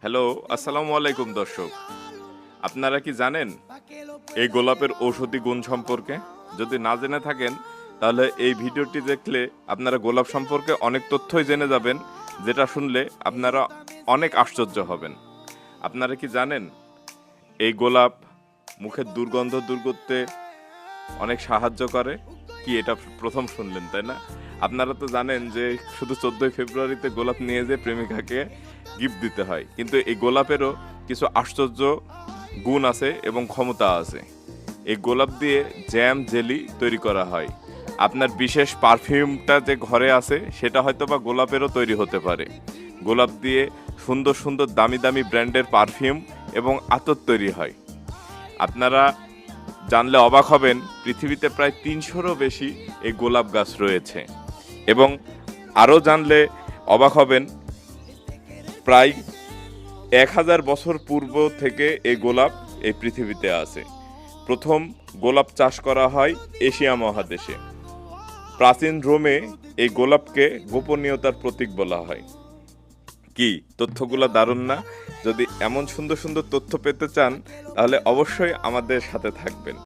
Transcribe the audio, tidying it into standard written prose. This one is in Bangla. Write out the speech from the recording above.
হ্যালো, আসসালামু আলাইকুম দর্শক। আপনারা কি জানেন এই গোলাপের ঔষধি গুণ সম্পর্কে? যদি না জেনে থাকেন তাহলে এই ভিডিওটি দেখলে আপনারা গোলাপ সম্পর্কে অনেক তথ্যই জেনে যাবেন, যেটা শুনলে আপনারা অনেক আশ্চর্য হবেন। আপনারা কি জানেন এই গোলাপ মুখের দুর্গন্ধ দূর করতে অনেক সাহায্য করে? কি এটা প্রথম শুনলেন তাই না? আপনারা তো জানেন যে শুধু 14ই ফেব্রুয়ারিতে গোলাপ নিয়ে যেয়ে প্রেমিকাকে গিফট দিতে হয়, কিন্তু এই গোলাপেরও কিছু আশ্চর্য গুণ আছে এবং ক্ষমতা আছে। এই গোলাপ দিয়ে জ্যাম জেলি তৈরি করা হয়। আপনার বিশেষ পারফিউমটা যে ঘরে আছে সেটা হয়তো বা গোলাপেরও তৈরি হতে পারে। গোলাপ দিয়ে সুন্দর সুন্দর দামি দামি ব্র্যান্ডের পারফিউম এবং আতর তৈরি হয়। আপনারা জানলে অবাক হবেন, পৃথিবীতে প্রায় 300রও বেশি এই গোলাপ গাছ রয়েছে। এবং আরও জানলে অবাক হবেন, প্রায় 1000 বছর পূর্ব থেকে এই গোলাপ এই পৃথিবীতে আছে। প্রথম গোলাপ চাষ করা হয় এশিয়া মহাদেশে। প্রাচীন রোমে এই গোলাপকে গোপনীয়তার প্রতীক বলা হয়। কি তথ্যগুলো দারুণ না? যদি এমন সুন্দর সুন্দর তথ্য পেতে চান তাহলে অবশ্যই আমাদের সাথে থাকবেন।